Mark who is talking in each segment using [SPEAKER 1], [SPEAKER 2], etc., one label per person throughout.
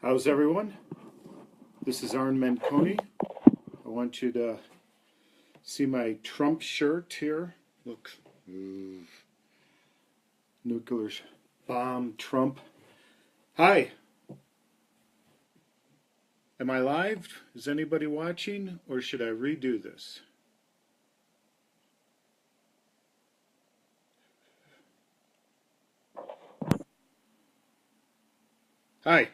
[SPEAKER 1] How's everyone? This is Arn Menconi. I want you to see my Trump shirt here. Look, nuclear bomb Trump. Hi. Am I live? Is anybody watching, or should I redo this? Hi.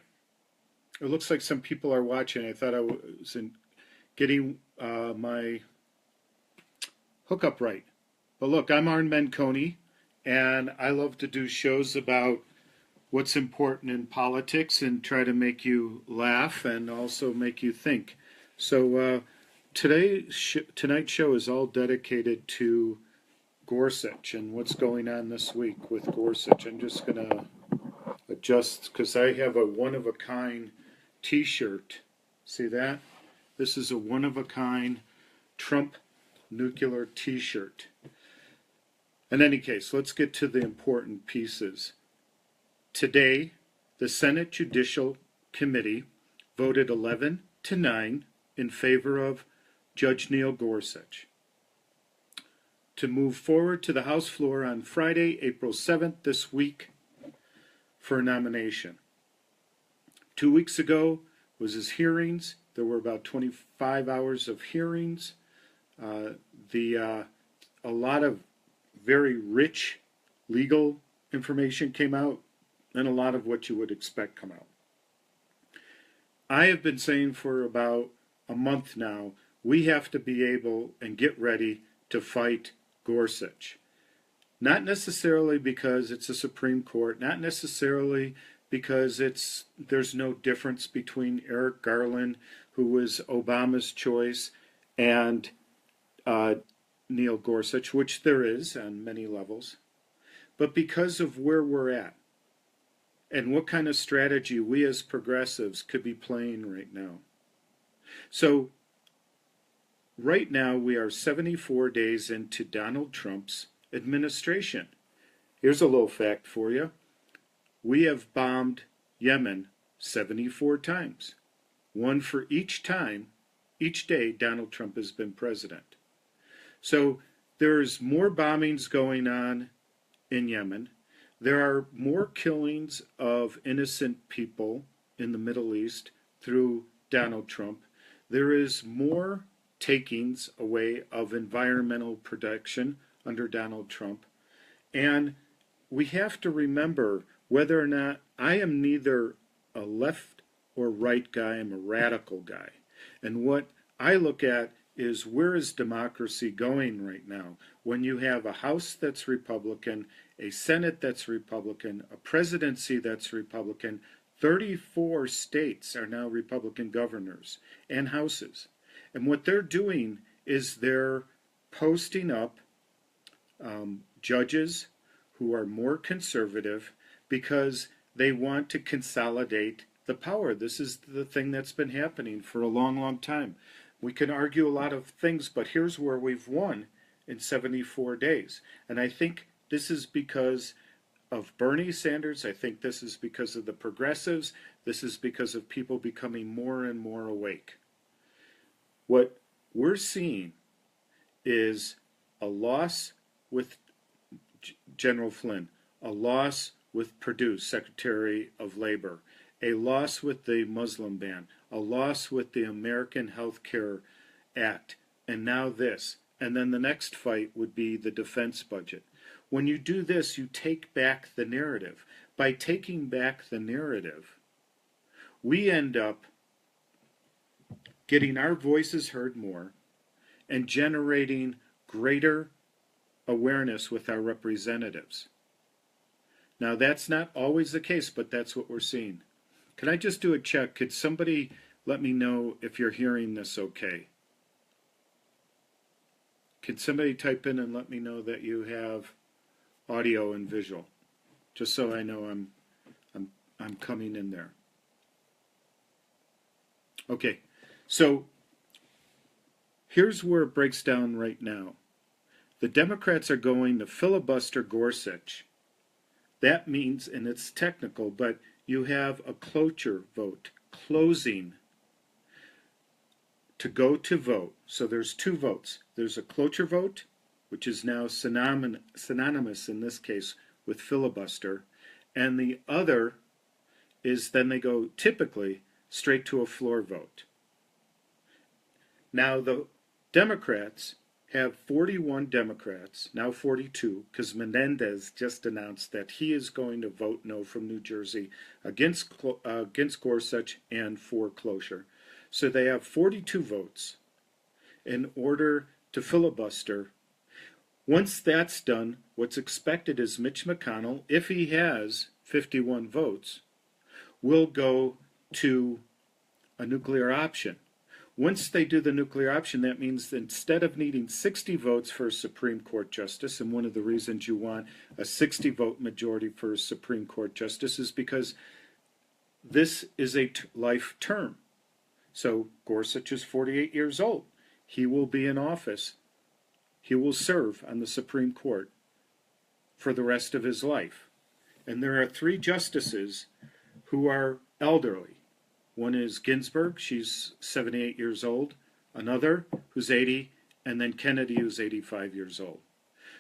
[SPEAKER 1] It looks like some people are watching. I thought I was getting my hookup right. But look, I'm Arn Menconi, and I love to do shows about what's important in politics and try to make you laugh and also make you think. So tonight's show is all dedicated to Gorsuch and what's going on this week with Gorsuch. I'm just going to adjust because I have a one-of-a-kind t-shirt. See that? This is a one-of-a-kind Trump nuclear t-shirt. In any case, let's get to the important pieces. Today, the Senate Judicial Committee voted 11-9 in favor of Judge Neil Gorsuch to move forward to the House floor on Friday, April 7th, this week, for a nomination. 2 weeks ago was his hearings. There were about 25 hours of hearings. A lot of very rich legal information came out, and a lot of what you would expect come out. I have been saying for about a month now, we have to be able and get ready to fight Gorsuch. Not necessarily because it's a Supreme Court, not necessarily because there's no difference between Eric Garland, who was Obama's choice, and Neil Gorsuch, which there is on many levels, but because of where we're at and what kind of strategy we as progressives could be playing right now. So right now we are 74 days into Donald Trump's administration. Here's a little fact for you. We have bombed Yemen 74 times. One for each time, each day Donald Trump has been president. So there's more bombings going on in Yemen. There are more killings of innocent people in the Middle East through Donald Trump. There is more takings away of environmental protection under Donald Trump. And we have to remember whether or not I am neither a left or right guy, I'm a radical guy. And what I look at is where is democracy going right now when you have a House that's Republican, a Senate that's Republican, a presidency that's Republican. 34 states are now Republican governors and houses. And what they're doing is they're posting up judges who are more conservative because they want to consolidate the power. This is the thing that's been happening for a long, long time. We can argue a lot of things, but here's where we've won in 74 days. And I think this is because of Bernie Sanders. I think this is because of the progressives. This is because of people becoming more and more awake. What we're seeing is a loss with General Flynn, a loss with Perdue, Secretary of Labor, a loss with the Muslim ban, a loss with the American Health Care Act, and now this. And then the next fight would be the defense budget. When you do this, you take back the narrative. By taking back the narrative, we end up getting our voices heard more and generating greater awareness with our representatives. Now, that's not always the case, but that's what we're seeing. Can I just do a check? Could somebody let me know if you're hearing this okay? Can somebody type in and let me know that you have audio and visual, just so I know I'm coming in there. Okay, so here's where it breaks down right now. The Democrats are going to filibuster Gorsuch. That means, and it's technical, but you have a cloture vote, closing to go to vote. So there's two votes. There's a cloture vote, which is now synonymous in this case with filibuster, and the other is then they go typically straight to a floor vote. Now the Democrats have 41 Democrats, now 42, because Menendez just announced that he is going to vote no from New Jersey against Gorsuch and for closure. So they have 42 votes in order to filibuster. Once that's done, what's expected is Mitch McConnell, if he has 51 votes, will go to a nuclear option. Once they do the nuclear option, that means that instead of needing 60 votes for a Supreme Court justice, and one of the reasons you want a 60-vote majority for a Supreme Court justice is because this is a life term. So Gorsuch is 48 years old. He will be in office. He will serve on the Supreme Court for the rest of his life. And there are 3 justices who are elderly. One is Ginsburg, she's 78 years old, another who's 80, and then Kennedy, who's 85 years old.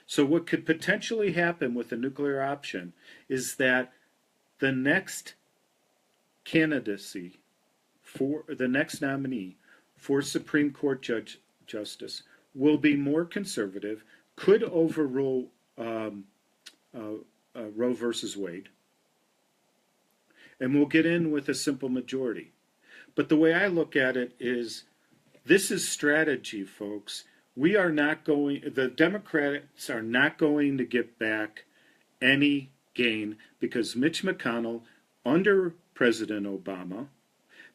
[SPEAKER 1] So what could potentially happen with the nuclear option is that the next candidacy for the next nominee for Supreme Court justice will be more conservative, could overrule Roe versus Wade, and we'll get in with a simple majority. But the way I look at it is, this is strategy, folks. The Democrats are not going to get back any gain because Mitch McConnell, under President Obama,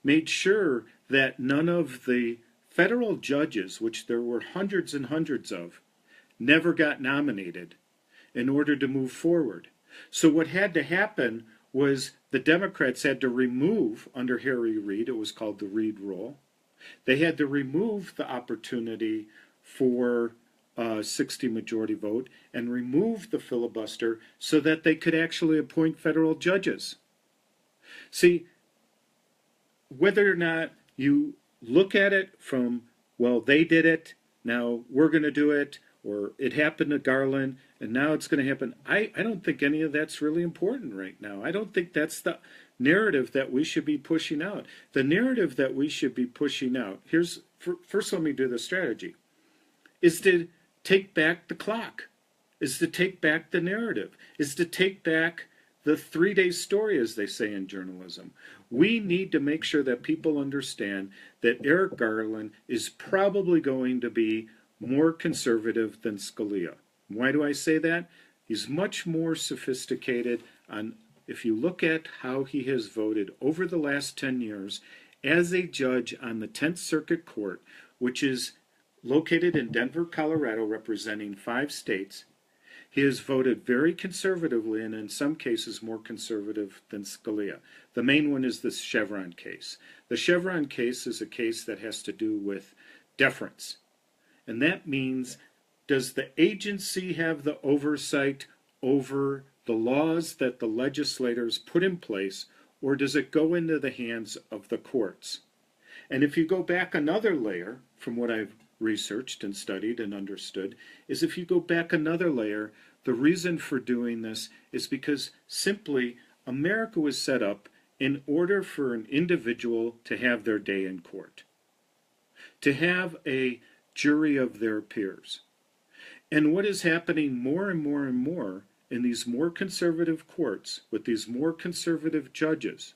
[SPEAKER 1] made sure that none of the federal judges, which there were hundreds and hundreds of, never got nominated in order to move forward. So what had to happen was the Democrats had to remove, under Harry Reid, it was called the Reid Rule, they had to remove the opportunity for a 60 majority vote and remove the filibuster so that they could actually appoint federal judges. See, whether or not you look at it from, well, they did it, now we're going to do it, or it happened to Garland, and now it's going to happen. I don't think any of that's really important right now. I don't think that's the narrative that we should be pushing out. The narrative that we should be pushing out, first let me do the strategy, is to take back the clock, is to take back the narrative, is to take back the 3-day story, as they say in journalism. We need to make sure that people understand that Eric Garland is probably going to be more conservative than Scalia. Why do I say that? He's much more sophisticated on, if you look at how he has voted over the last 10 years as a judge on the 10th Circuit Court, which is located in Denver, Colorado, representing 5 states. He has voted very conservatively, and in some cases more conservative than Scalia. The main one is the Chevron case. The Chevron case is a case that has to do with deference. And that means, does the agency have the oversight over the laws that the legislators put in place, or does it go into the hands of the courts? And if you go back another layer, from what I've researched and studied and understood, is if you go back another layer, the reason for doing this is because simply America was set up in order for an individual to have their day in court, to have a jury of their peers. And what is happening more and more and more in these more conservative courts with these more conservative judges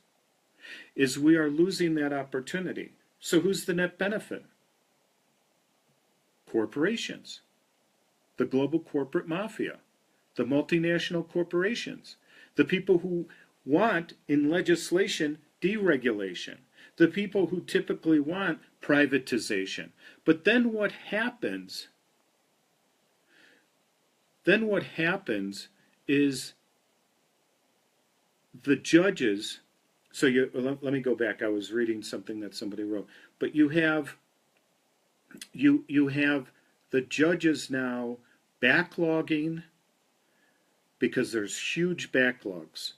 [SPEAKER 1] is we are losing that opportunity. So who's the net benefit? Corporations, the global corporate mafia, the multinational corporations, the people who want in legislation deregulation, the people who typically want privatization. But then what happens? Then what happens is the judges, so let me go back. I was reading something that somebody wrote. But you have the judges now backlogging, because there's huge backlogs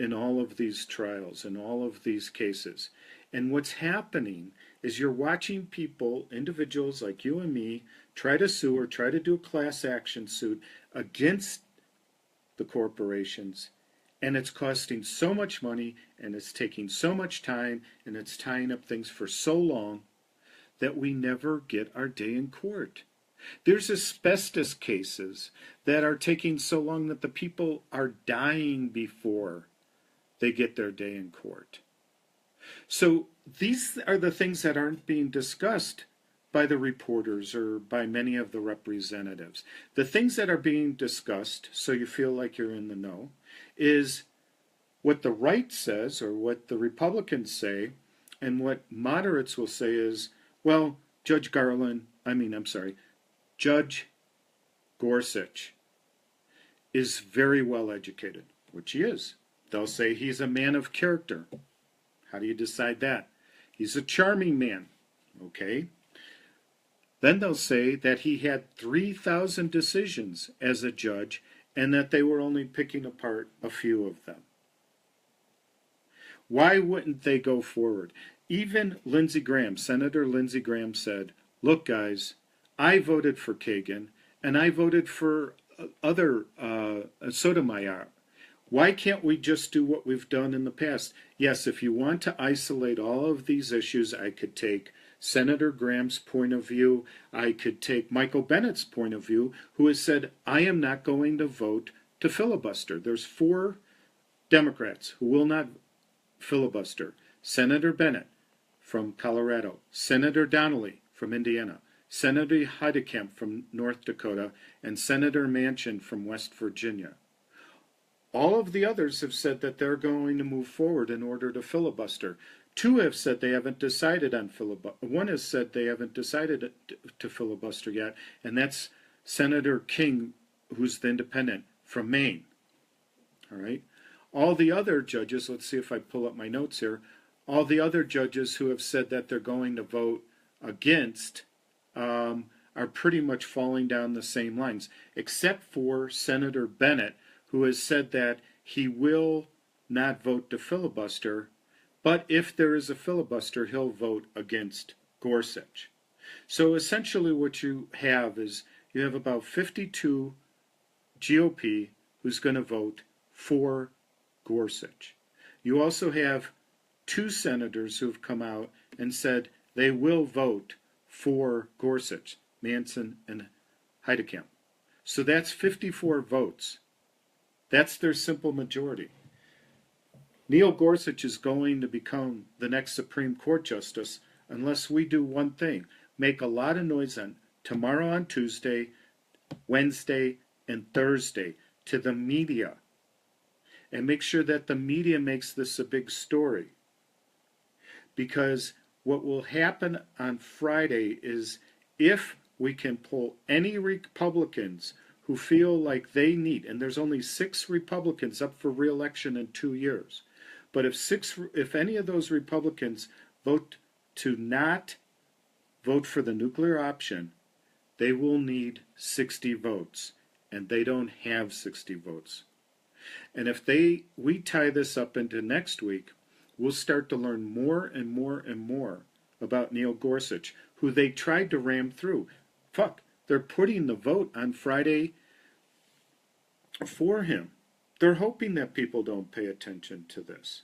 [SPEAKER 1] in all of these trials, in all of these cases. And what's happening is you're watching people, individuals like you and me, try to sue or try to do a class action suit against the corporations, and it's costing so much money, and it's taking so much time, and it's tying up things for so long that we never get our day in court. There's asbestos cases that are taking so long that the people are dying before they get their day in court. So these are the things that aren't being discussed by the reporters or by many of the representatives. The things that are being discussed, so you feel like you're in the know, is what the right says or what the Republicans say, and what moderates will say is, well, Judge Gorsuch is very well educated, which he is. They'll say he's a man of character. How do you decide that? He's a charming man, okay? Then they'll say that he had 3,000 decisions as a judge and that they were only picking apart a few of them. Why wouldn't they go forward? Even Lindsey Graham, Senator Lindsey Graham said, look guys, I voted for Kagan and I voted for other Sotomayor. Why can't we just do what we've done in the past? Yes, if you want to isolate all of these issues, I could take Senator Graham's point of view. I could take Michael Bennett's point of view, who has said, I am not going to vote to filibuster. There's 4 Democrats who will not filibuster. Senator Bennett from Colorado, Senator Donnelly from Indiana, Senator Heidekamp from North Dakota, and Senator Manchin from West Virginia. All of the others have said that they're going to move forward in order to filibuster. 2 have said they haven't decided on filibuster. 1 has said they haven't decided to filibuster yet, and that's Senator King, who's the independent from Maine. All right. All the other judges, let's see if I pull up my notes here, all the other judges who have said that they're going to vote against are pretty much falling down the same lines, except for Senator Bennett, who has said that he will not vote to filibuster, but if there is a filibuster, he'll vote against Gorsuch. So essentially what you have is you have about 52 GOP who's going to vote for Gorsuch. You also have 2 senators who have come out and said they will vote for Gorsuch, Manson and Heidekamp. So that's 54 votes. That's their simple majority. Neil Gorsuch is going to become the next Supreme Court justice unless we do one thing, make a lot of noise on tomorrow, on Tuesday, Wednesday, and Thursday to the media, and make sure that the media makes this a big story. Because what will happen on Friday is if we can pull any Republicans who feel like they need, and there's only 6 Republicans up for re-election in 2 years, but if any of those Republicans vote to not vote for the nuclear option, they will need 60 votes, and they don't have 60 votes. And if we tie this up into next week, we'll start to learn more and more and more about Neil Gorsuch, who they tried to ram through. They're putting the vote on Friday for him. They're hoping that people don't pay attention to this.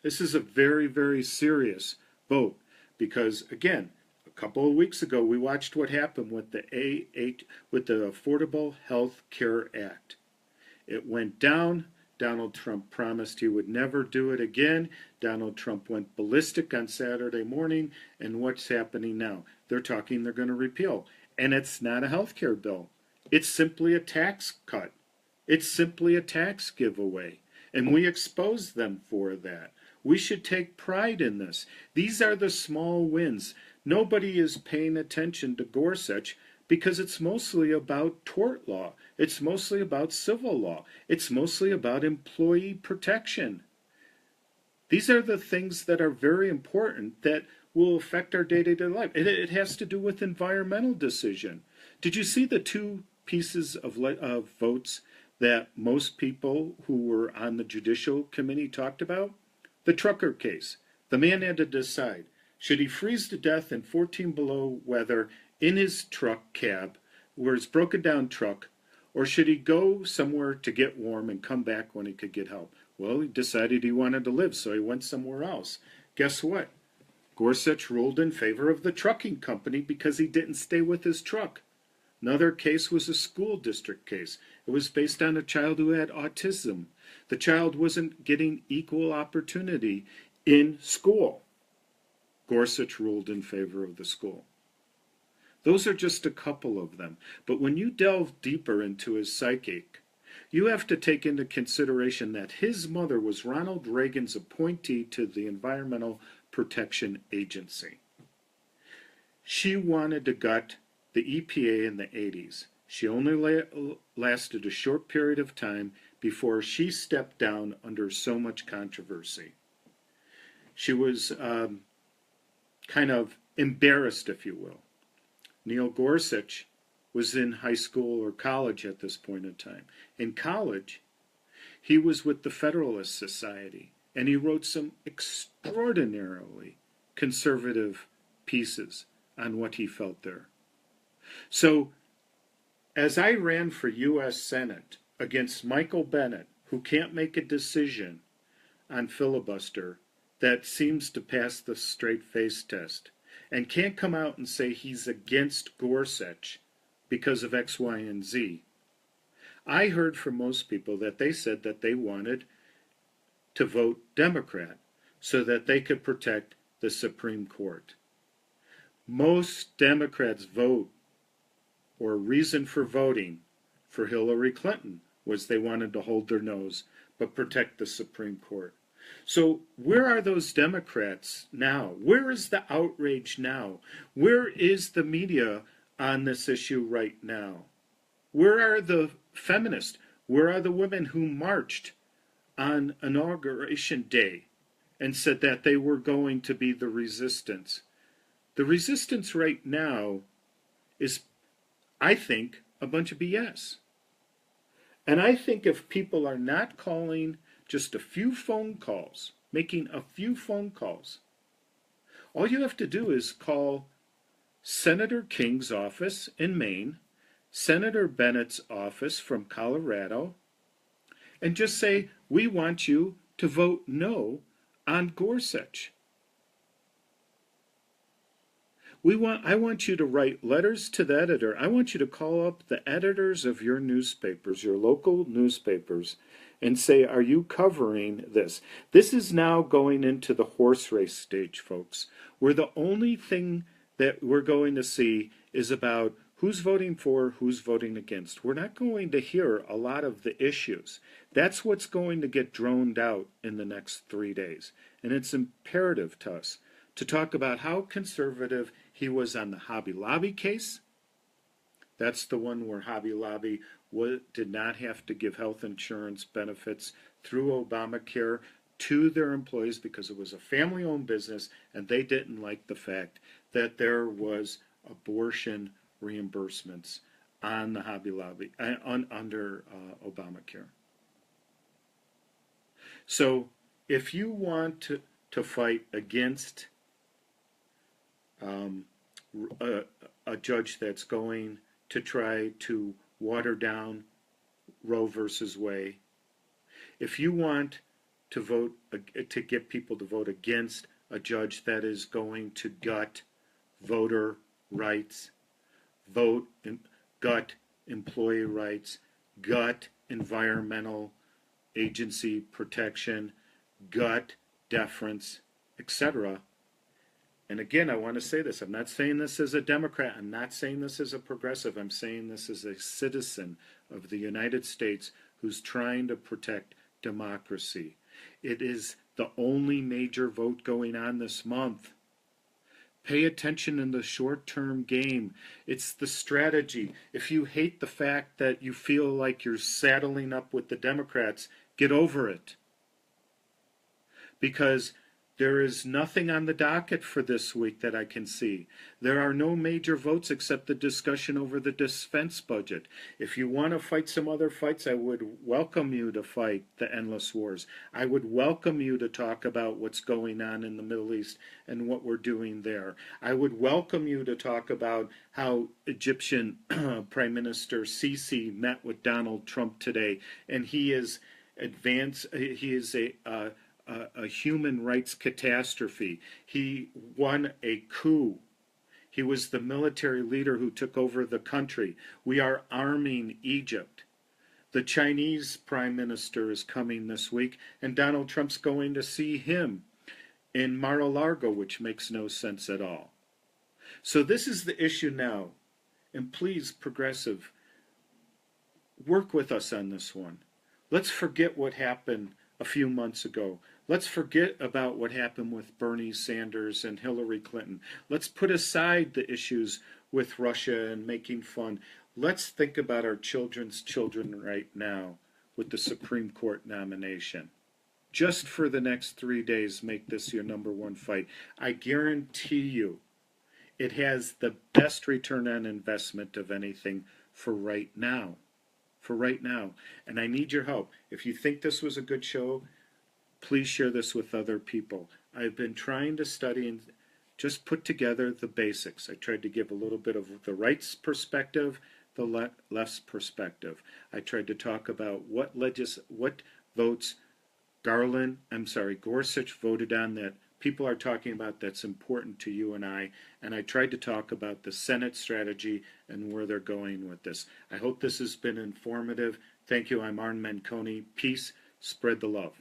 [SPEAKER 1] This is a very, very serious vote because, again, a couple of weeks ago we watched what happened with the Affordable Health Care Act. It went down. Donald Trump promised he would never do it again. Donald Trump went ballistic on Saturday morning, and what's happening now? They're talking they're going to repeal. And it's not a health care bill. It's simply a tax cut. It's simply a tax giveaway. And we expose them for that. We should take pride in this. These are the small wins. Nobody is paying attention to Gorsuch because it's mostly about tort law. It's mostly about civil law. It's mostly about employee protection. These are the things that are very important that will affect our day-to-day life. It has to do with environmental decision. Did you see the 2 pieces of votes that most people who were on the Judicial Committee talked about? The trucker case. The man had to decide, should he freeze to death in 14 below weather in his truck cab, or his broken down truck, or should he go somewhere to get warm and come back when he could get help? Well, he decided he wanted to live, so he went somewhere else. Guess what? Gorsuch ruled in favor of the trucking company because he didn't stay with his truck. Another case was a school district case. It was based on a child who had autism. The child wasn't getting equal opportunity in school. Gorsuch ruled in favor of the school. Those are just a couple of them. But when you delve deeper into his psychic, you have to take into consideration that his mother was Ronald Reagan's appointee to the Environmental Protection Agency. She wanted to gut the EPA in the 80s. She only lasted a short period of time before she stepped down under so much controversy. She was kind of embarrassed, if you will. Neil Gorsuch was in high school or college at this point in time. In college, he was with the Federalist Society, and he wrote some extraordinarily conservative pieces on what he felt there. So, as I ran for U.S. Senate against Michael Bennet, who can't make a decision on filibuster that seems to pass the straight-face test, and can't come out and say he's against Gorsuch because of X, Y, and Z, I heard from most people that they said that they wanted to vote Democrat so that they could protect the Supreme Court. Most Democrats vote, or reason for voting for Hillary Clinton was they wanted to hold their nose but protect the Supreme Court. So where are those Democrats now? Where is the outrage now? Where is the media on this issue right now? Where are the feminists? Where are the women who marched on Inauguration Day and said that they were going to be the resistance? The resistance right now is, I think, a bunch of BS. And I think if people are not calling just a few phone calls, making a few phone calls, all you have to do is call Senator King's office in Maine, Senator Bennett's office from Colorado, and just say, we want you to vote no on Gorsuch. I want you to write letters to the editor. I want you to call up the editors of your newspapers, your local newspapers, and say, are you covering this? This is now going into the horse race stage, folks, where the only thing that we're going to see is about who's voting for, who's voting against. We're not going to hear a lot of the issues. That's what's going to get droned out in the next 3 days. And it's imperative to us to talk about how conservative he was on the Hobby Lobby case. That's the one where Hobby Lobby did not have to give health insurance benefits through Obamacare to their employees because it was a family-owned business and they didn't like the fact that there was abortion reimbursements on the Hobby Lobby under Obamacare. So if you want to fight against a judge that's going to try to water down Roe versus Wade, if you want to vote to get people to vote against a judge that is going to gut voter rights, gut employee rights, gut environmental agency protection, gut deference, etc. And again, I want to say this. I'm not saying this as a Democrat. I'm not saying this as a progressive. I'm saying this as a citizen of the United States who's trying to protect democracy. It is the only major vote going on this month. Pay attention in the short-term game. It's the strategy. If you hate the fact that you feel like you're saddling up with the Democrats, get over it. Because There is nothing on the docket for this week that I can see. There are no major votes except the discussion over the defense budget. If you want to fight some other fights, I would welcome you to fight the endless wars. I would welcome you to talk about what's going on in the Middle East and what we're doing there. I would welcome you to talk about how Egyptian Prime Minister Sisi met with Donald Trump today, and he is a human rights catastrophe. He won a coup. He was the military leader who took over the country. We are arming Egypt. The Chinese prime minister is coming this week, and Donald Trump's going to see him in Mar-a-Lago, which makes no sense at all. So this is the issue now. And please, progressive, work with us on this one. Let's forget what happened a few months ago. Let's forget about what happened with Bernie Sanders and Hillary Clinton. Let's put aside the issues with Russia and making fun. Let's think about our children's children right now with the Supreme Court nomination. Just for the next 3 days, make this your number one fight. I guarantee you it has the best return on investment of anything for right now. For right now. And I need your help. If you think this was a good show, please share this with other people. I've been trying to study and just put together the basics. I tried to give a little bit of the right's perspective, the left's perspective. I tried to talk about what votes Gorsuch voted on that people are talking about that's important to you and I tried to talk about the Senate strategy and where they're going with this. I hope this has been informative. Thank you. I'm Arn Menconi. Peace. Spread the love.